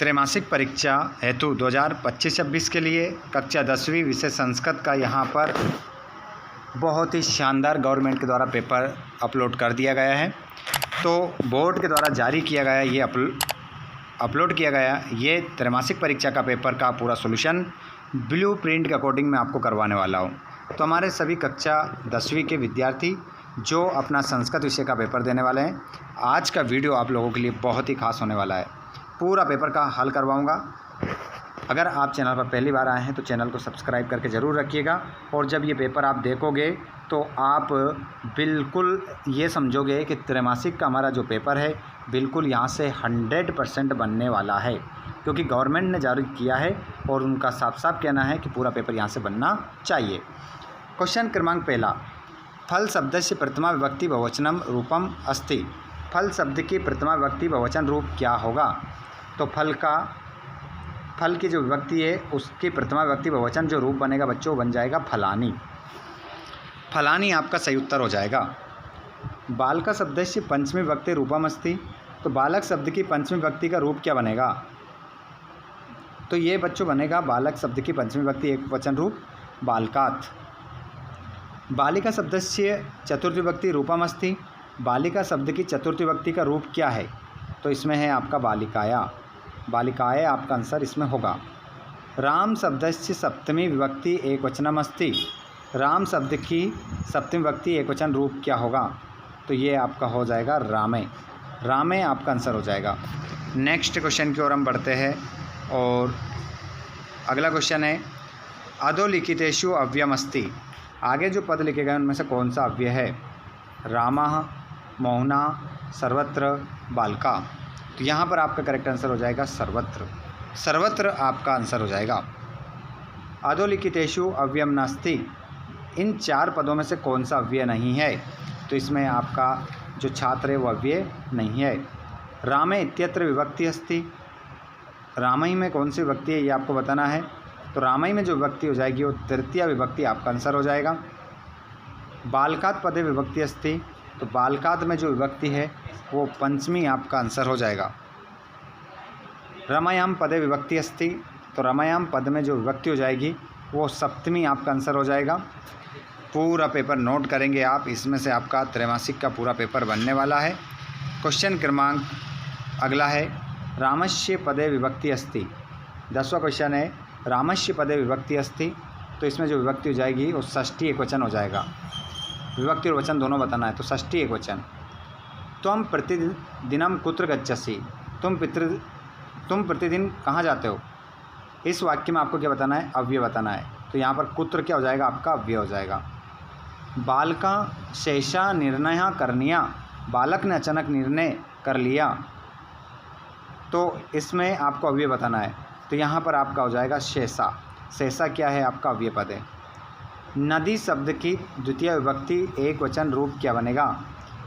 त्रैमासिक परीक्षा हेतु 2025-26 के लिए कक्षा 10वीं विषय संस्कृत का यहाँ पर बहुत ही शानदार गवर्नमेंट के द्वारा पेपर अपलोड कर दिया गया है। तो बोर्ड के द्वारा जारी किया गया ये अपलोड किया गया ये त्रैमासिक परीक्षा का पेपर का पूरा सॉल्यूशन ब्लू प्रिंट के अकॉर्डिंग मैं आपको करवाने वाला हूँ। तो हमारे सभी कक्षा 10वीं के विद्यार्थी जो अपना संस्कृत विषय का पेपर देने वाले हैं, आज का वीडियो आप लोगों के लिए बहुत ही खास होने वाला है। पूरा पेपर का हल करवाऊंगा। अगर आप चैनल पर पहली बार आए हैं तो चैनल को सब्सक्राइब करके ज़रूर रखिएगा। और जब ये पेपर आप देखोगे तो आप बिल्कुल ये समझोगे कि त्रैमासिक का हमारा जो पेपर है बिल्कुल यहाँ से 100% बनने वाला है, क्योंकि गवर्नमेंट ने जारी किया है और उनका साफ साफ कहना है कि पूरा पेपर यहाँ से बनना चाहिए। क्वेश्चन क्रमांक पहला, फल शब्द से प्रथमा विभक्ति बहुवचनम रूपम अस्ति। फल शब्द की प्रथमा विभक्ति बहुवचन रूप क्या होगा? तो फल की जो विभक्ति है उसकी प्रथमा विभक्ति बहुवचन जो रूप बनेगा बच्चों बन जाएगा फलानी। फलानी आपका सही उत्तर हो जाएगा। बालका शब्द से पंचमी विभक्ति रूपम अस्ति। तो बालक शब्द की पंचमी विभक्ति का रूप क्या बनेगा? तो ये बच्चों बनेगा बालक शब्द की पंचमी विभक्ति एक वचन रूप बालकात्। बालिका शब्द से चतुर्थी विभक्ति रूपम अस्ति। बालिका शब्द की चतुर्थी विभक्ति का रूप क्या है? तो इसमें है आपका बालिकाया। बालिकाए आपका आंसर इसमें होगा। राम शब्द से सप्तमी विभक्ति एक वचनम अस्ति। राम शब्द की सप्तमी विभक्ति एक वचन रूप क्या होगा? तो ये आपका हो जाएगा रामे। रामे आपका आंसर हो जाएगा। नेक्स्ट क्वेश्चन की ओर हम बढ़ते हैं और अगला क्वेश्चन है अधोलिखितेषु अव्ययम अस्ति। आगे जो पद लिखे गए उनमें से कौन सा अव्यय है? रामः, मोहना, सर्वत्र, बालका। तो यहाँ पर आपका करेक्ट आंसर हो जाएगा सर्वत्र। सर्वत्र आपका आंसर हो जाएगा। अधोलिखितेषु अव्ययम नास्ति। इन चार पदों में से कौन सा अव्यय नहीं है? तो इसमें आपका जो छात्र है वो अव्यय नहीं है। रामे इत्यत्र विभक्ति अस्ति। रामई में कौन सी विभक्ति है ये आपको बताना है। तो रामई में जो विभक्ति हो जाएगी वो तृतीया विभक्ति आपका आंसर हो जाएगा। बालकात् पदे विभक्ति अस्ति। तो बालकात् में जो विभक्ति है वो पंचमी आपका आंसर हो जाएगा। रमायाम पदे विभक्ति अस्ति। तो रमायाम पद में जो विभक्ति हो जाएगी वो सप्तमी आपका आंसर हो जाएगा। पूरा पेपर नोट करेंगे आप, इसमें से आपका त्रैमासिक का पूरा पेपर बनने वाला है। क्वेश्चन क्रमांक अगला है रामस्य पदे विभक्ति अस्ति। 10वां क्वेश्चन है रामस्य पदे विभक्ति अस्ति। तो इसमें जो विभक्ति हो जाएगी वो षष्ठी एक वचन हो जाएगा। विभक्ति और वचन दोनों बताना है। तो षष्ठी एक वचन। त्वं प्रतिदिनम कुत्र गच्छसि। तुम प्रतिदिन कहाँ जाते हो? इस वाक्य में आपको क्या बताना है? अव्यय बताना है। तो यहाँ पर कुत्र क्या हो जाएगा? आपका अव्यय हो जाएगा। बालका शेषा निर्णय करणीया। बालक ने अचानक निर्णय कर लिया। तो इसमें आपको अव्यय बताना है। तो यहाँ पर आपका हो जाएगा शेषा। शेषा क्या है? आपका अव्यय पद है। नदी शब्द की द्वितीय विभक्ति एक वचन रूप क्या बनेगा?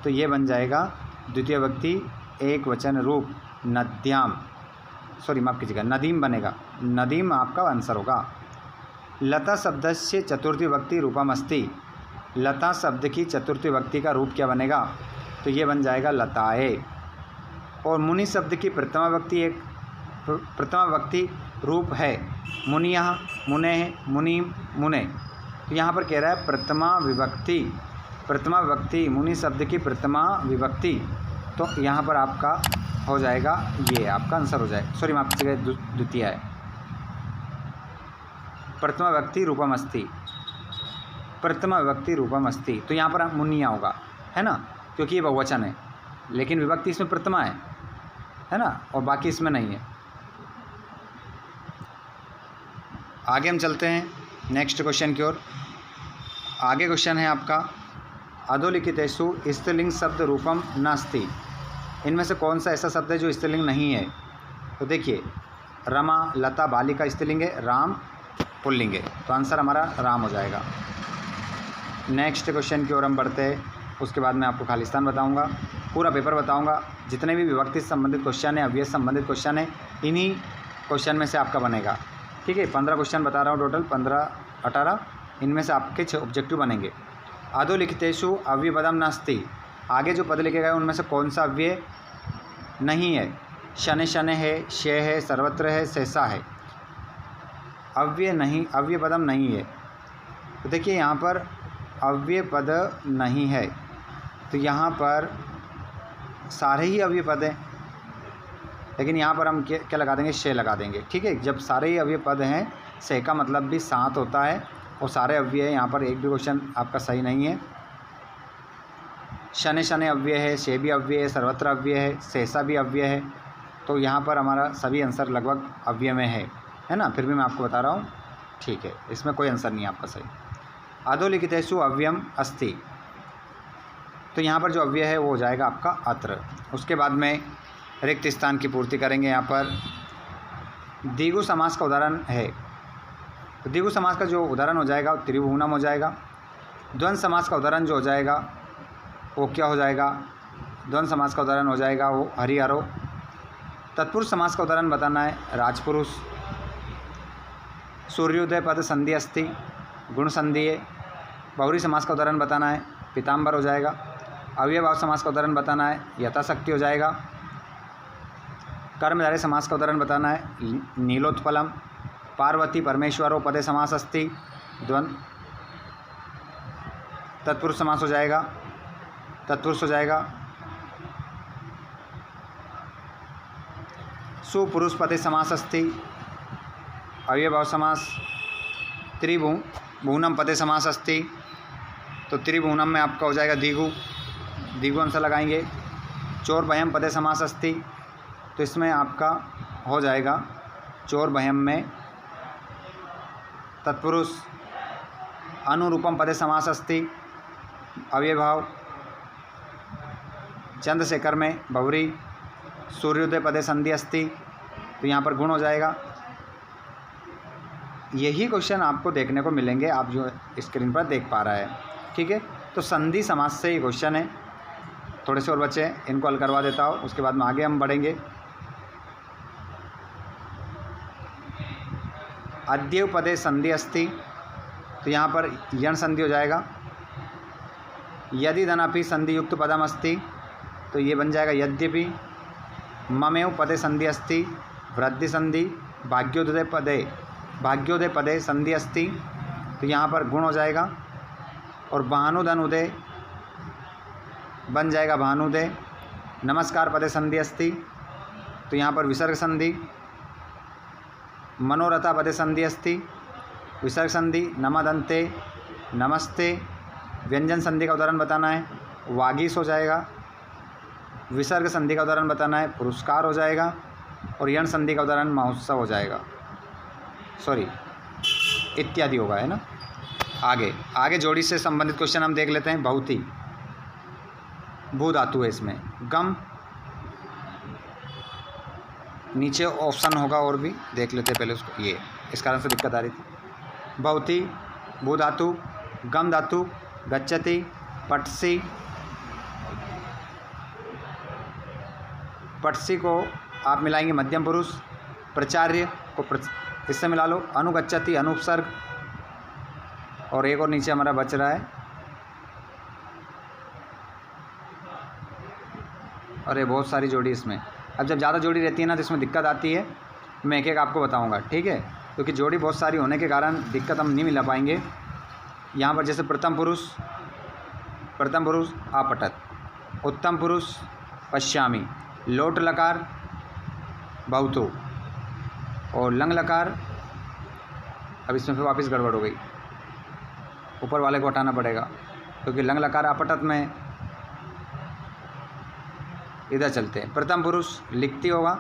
तो ये बन जाएगा द्वितीय विभक्ति एक वचन रूप नद्याम। माफ़ कीजिएगा, नदीम बनेगा। नदीम आपका आंसर होगा। लता शब्द से चतुर्थी विभक्ति रूपम अस्ति। लता शब्द की चतुर्थी विभक्ति का रूप क्या बनेगा? तो ये बन जाएगा लताए। और मुनि शब्द की प्रथमा विभक्ति रूप है मुनिया, मुने, मुनि, मुने। तो यहाँ पर कह रहा है प्रथमा विभक्ति मुनि शब्द की प्रथमा विभक्ति। तो यहाँ पर आपका हो जाएगा ये आपका आंसर हो जाएगा। माफ कीजिएगा, द्वितीय है। प्रथमा विभक्ति रूपम अस्ति। प्रथमा विभक्ति रूपम अस्ति। तो यहाँ पर मुनिया होगा, है ना, क्योंकि ये बहुवचन है लेकिन विभक्ति इसमें प्रथमा है ना, और बाकी इसमें नहीं है। आगे हम चलते हैं नेक्स्ट क्वेश्चन की ओर। आगे क्वेश्चन है आपका अधोलिखितेषु स्त्रीलिंग शब्द रूपम नास्ति। इनमें से कौन सा ऐसा शब्द है जो स्त्रीलिंग नहीं है? तो देखिए रमा, लता, बालिका स्त्रीलिंग है, राम पुल्लिंग है। तो आंसर हमारा राम हो जाएगा। नेक्स्ट क्वेश्चन की ओर हम बढ़ते हैं। उसके बाद मैं आपको खालिस्तान बताऊंगा, पूरा पेपर बताऊंगा। जितने भी विभक्ति से संबंधित क्वेश्चन है, अव्यय से संबंधित क्वेश्चन है, इन्हीं क्वेश्चन में से आपका बनेगा। ठीक है, 15 क्वेश्चन बता रहा हूँ, टोटल 15-18। इनमें से आपके 6 ऑब्जेक्टिव बनेंगे। अधोलिखितेषु अव्ययपदम नास्ति। आगे जो पद लिखे गए उनमें से कौन सा अव्यय नहीं है? शने शने है, शे है, सर्वत्र है, सहसा है। अव्यय नहीं, अव्यय पदम नहीं है। तो देखिए यहाँ पर अव्यय पद नहीं है, तो यहाँ पर सारे ही अव्यय पद हैं, लेकिन यहाँ पर हम क्या लगा देंगे, शे लगा देंगे। ठीक है, जब सारे ही अव्यय पद हैं, शे का मतलब भी सात होता है और सारे अव्यय हैं। यहाँ पर एक भी क्वेश्चन आपका सही नहीं है। शने शने अव्यय है, शे भी अव्यय है, सर्वत्र अव्यय है, सहसा भी अव्यय है। तो यहाँ पर हमारा सभी आंसर लगभग अव्यय में है ना। फिर भी मैं आपको बता रहा हूँ, ठीक है, इसमें कोई आंसर नहीं है आपका सही। अधोलिखितेषु अव्ययम अस्ति, तो यहाँ पर जो अव्यय है वो हो जाएगा आपका अत्र। उसके बाद में रिक्त स्थान की पूर्ति करेंगे। यहाँ पर द्विगु समास का उदाहरण है, तो द्विगु समास का जो उदाहरण हो जाएगा वो त्रिभुवनम हो जाएगा। द्वंद्व समास का उदाहरण जो हो जाएगा वो क्या हो जाएगा, द्वंद्व समास का उदाहरण हो जाएगा वो हरिहरो। तत्पुरुष समास का उदाहरण बताना है राजपुरुष। सूर्योदय पद संधि अस्ति, गुण संधि है। बहुरी समास का उदाहरण बताना है पीताम्बर हो जाएगा। अव्ययभाव समास का उदाहरण बताना है यथाशक्ति हो जाएगा। कर्मधारय समास का उदाहरण बताना है नीलोत्पलम। पार्वती परमेश्वरो पदे समास अस्ति, द्वंद्व। तत्पुरुष समास हो जाएगा, तत्पुरुष हो जाएगा। सुपुरुष पदे समास अस्ति, अव्ययभाव समास। त्रिभुवनम पदे समास अस्ति, तो त्रिभुवनम में आपका हो जाएगा द्विगु, द्विगु आंसर लगाएंगे। चोरभयम पदे समास अस्ति, तो इसमें आपका हो जाएगा चोरभयम में तत्पुरुष। अनुरूपम पदे समास अस्ति, अव्ययभाव। चंद्रशेखर में बहुरी। सूर्योदय पदे संधि अस्ति, तो यहाँ पर गुण हो जाएगा। यही क्वेश्चन आपको देखने को मिलेंगे, आप जो स्क्रीन पर देख पा रहे हैं। ठीक है, तो संधि समास से ही क्वेश्चन है। थोड़े से और बच्चे हैं, इनको हल करवा देता हूँ, उसके बाद में आगे हम बढ़ेंगे। अद्यव पदे संधि अस्ति, तो यहाँ पर यण संधि हो जाएगा। यदि धनापि संधि युक्त पदम अस्ति, तो ये बन जाएगा यद्यपि। ममेव पदे संधि अस्ति, वृद्धि संधि। भाग्योदय पदे संधि अस्ति, तो यहाँ पर गुण हो जाएगा। और भानुधन उदय बन जाएगा भानुदय। नमस्कार पदे संधि अस्ति, तो यहाँ पर विसर्ग संधि। मनोरथा पदे संधि अस्ति, विसर्ग संधि। नमदन्ते, नमस्ते। व्यंजन संधि का उदाहरण बताना है वागीश हो जाएगा। विसर्ग संधि का उदाहरण बताना है पुरस्कार हो जाएगा। और यण संधि का उदाहरण महोत्सव हो जाएगा, सॉरी इत्यादि होगा, है ना। आगे जोड़ी से संबंधित क्वेश्चन हम देख लेते हैं। बहुती भू धातु है, इसमें गम। नीचे ऑप्शन होगा और भी देख लेते हैं पहले उसको, ये इस कारण से दिक्कत आ रही थी। बहुती, भू धातु, गम धातु, गच्छति, पटसी। पटसी को आप मिलाएंगे मध्यम पुरुष। प्रचार्य को इससे मिला लो अनुगच्छति, अनुपसर्ग। और एक और नीचे हमारा बच रहा है, अरे बहुत सारी जोड़ी इसमें। अब जब ज़्यादा जोड़ी रहती है ना तो इसमें दिक्कत आती है। मैं एक एक आपको बताऊंगा, ठीक है, क्योंकि जोड़ी बहुत सारी होने के कारण दिक्कत हम नहीं मिला पाएंगे। यहाँ पर जैसे प्रथम पुरुष आपटत, उत्तम पुरुष पश्यामी, लोट लकार बहुतु और लंग लकार। अब इसमें फिर वापस गड़बड़ हो गई, ऊपर वाले को हटाना पड़ेगा क्योंकि लंग लकार आपटत में इधर चलते हैं। प्रथम पुरुष लिखती होगा,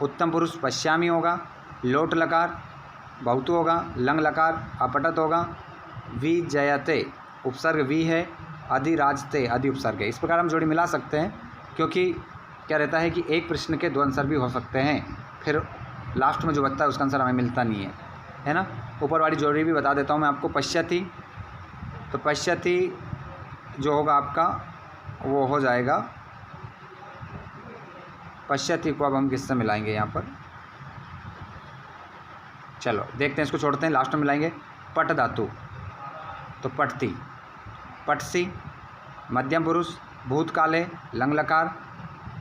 उत्तम पुरुष पश्यामी होगा, लोट लकार बहुतु होगा, लंग लकार अपटत होगा। वि जयते उपसर्ग वी है, अधिराजते अधि उपसर्ग है। इस प्रकार हम जोड़ी मिला सकते हैं, क्योंकि क्या रहता है कि एक प्रश्न के दो आंसर भी हो सकते हैं, फिर लास्ट में जो बचता है उसका आंसर हमें मिलता नहीं है ना। ऊपर वाली जोड़ी भी बता देता हूँ मैं आपको। पश्यति, तो पश्यति जो होगा आपका वो हो जाएगा, पश्यति को अब हम किससे मिलाएंगे यहाँ पर, चलो देखते हैं, इसको छोड़ते हैं, लास्ट में मिलाएंगे। पट धातु, तो पटती, पटसी, मध्यम पुरुष भूतकाले लंग लकार,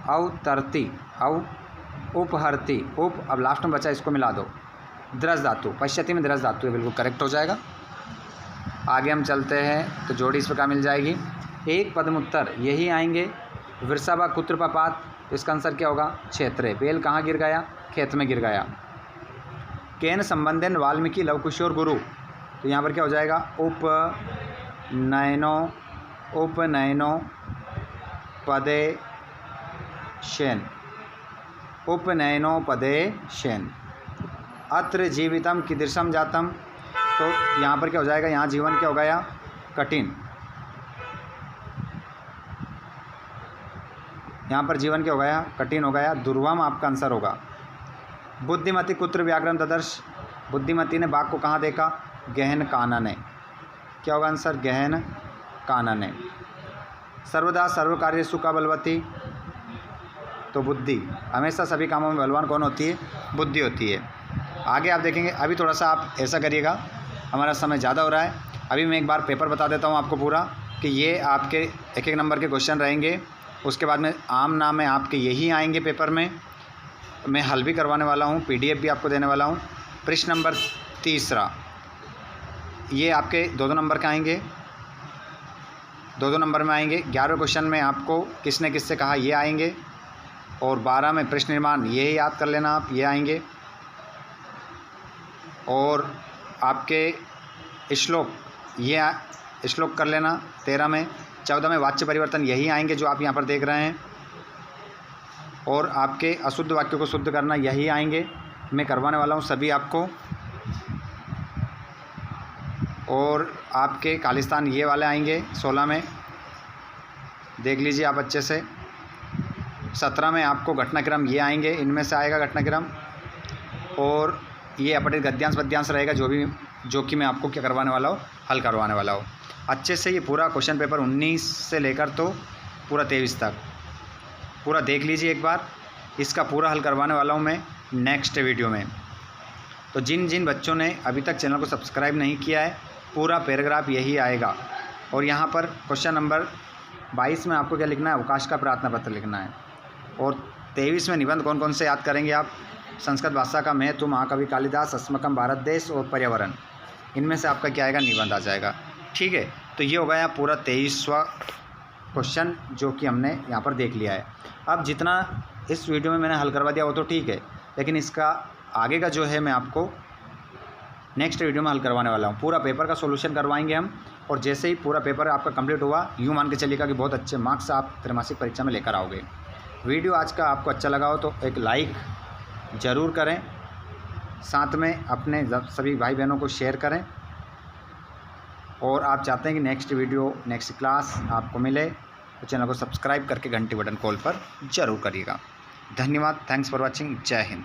अवतरती, उपहरति, उप अब लास्ट में बचा इसको मिला दो, द्रस धातु, पश्यति में द्रस धातु है, बिल्कुल करेक्ट हो जाएगा। आगे हम चलते हैं तो जोड़ी इस प्रकार मिल जाएगी। एक पद्मोत्तर यही आएंगे। वृषभ कुत्र पपात, तो इसका आंसर क्या होगा? क्षेत्रे। बेल कहाँ गिर गया? खेत में गिर गया। केन संबंधन वाल्मीकि लवकुशोर गुरु, तो यहाँ पर क्या हो जाएगा? उपनयनो पदे शेन, उपनयनो पदे शेन। अत्र जीवितम कीदृशम जातम, तो यहाँ पर क्या हो जाएगा? यहाँ जीवन क्या हो गया? कठिन। यहाँ पर जीवन क्या हो गया? कठिन हो गया। दुर्वम आपका आंसर होगा। बुद्धिमती कुत्र व्याघ्रम ददर्श, बुद्धिमती ने बाघ को कहाँ देखा? गहन कानने। क्या होगा आंसर? गहन कानने। सर्वदा सर्व कार्येषु का बलवती, तो बुद्धि। हमेशा सभी कामों में बलवान कौन होती है? बुद्धि होती है। आगे आप देखेंगे। अभी थोड़ा सा आप ऐसा करिएगा, हमारा समय ज़्यादा हो रहा है। अभी मैं एक बार पेपर बता देता हूँ आपको पूरा, कि ये आपके एक एक नंबर के क्वेश्चन रहेंगे। उसके बाद में आम नाम में आपके यही आएंगे पेपर में। मैं हल भी करवाने वाला हूँ, PDF भी आपको देने वाला हूँ। प्रश्न नंबर 3 ये आपके 2-2 नंबर के आएंगे, 2-2 नंबर में आएंगे। 11वें क्वेश्चन में आपको किसने किससे कहा ये आएंगे, और 12 में प्रश्न निर्माण ये याद कर लेना आप, ये आएंगे। और आपके श्लोक ये श्लोक कर लेना 13 में। 14 में वाच्य परिवर्तन यही आएंगे जो आप यहाँ पर देख रहे हैं। और आपके अशुद्ध वाक्यों को शुद्ध करना यही आएंगे, मैं करवाने वाला हूँ सभी आपको। और आपके खालिस्तान ये वाले आएंगे 16 में, देख लीजिए आप अच्छे से। 17 में आपको घटनाक्रम ये आएंगे, इनमें से आएगा घटनाक्रम। और ये अपठित गद्यांश पद्यांश रहेगा, जो कि मैं आपको क्या करवाने वाला हूँ? हल करवाने वाला हूँ अच्छे से। ये पूरा क्वेश्चन पेपर 19 से लेकर तो पूरा 23 तक पूरा देख लीजिए एक बार। इसका पूरा हल करवाने वाला हूँ मैं नेक्स्ट वीडियो में। तो जिन जिन बच्चों ने अभी तक चैनल को सब्सक्राइब नहीं किया है, पूरा पैराग्राफ यही आएगा। और यहाँ पर क्वेश्चन नंबर 22 में आपको क्या लिखना है? अवकाश का प्रार्थना पत्र लिखना है। और 23 में निबंध कौन कौन से याद करेंगे आप? संस्कृत भाषा का महत्व, महाकवि कालिदास, अस्मकम भारत देश और पर्यावरण। इनमें से आपका क्या आएगा? निबंध आ जाएगा। ठीक है, तो ये हो गया पूरा 23वां क्वेश्चन जो कि हमने यहाँ पर देख लिया है। अब जितना इस वीडियो में मैंने हल करवा दिया वो तो ठीक है, लेकिन इसका आगे का जो है मैं आपको नेक्स्ट वीडियो में हल करवाने वाला हूँ। पूरा पेपर का सॉल्यूशन करवाएंगे हम। और जैसे ही पूरा पेपर आपका कंप्लीट हुआ, यूँ मान के चलिएगा कि बहुत अच्छे मार्क्स आप त्रैमासिक परीक्षा में लेकर आओगे। वीडियो आज का आपको अच्छा लगा हो तो एक लाइक ज़रूर करें, साथ में अपने सभी भाई बहनों को शेयर करें। और आप चाहते हैं कि नेक्स्ट वीडियो, नेक्स्ट क्लास आपको मिले, तो चैनल को सब्सक्राइब करके घंटी बटन कॉल पर ज़रूर करिएगा। धन्यवाद। Thanks for watching. जय हिंद।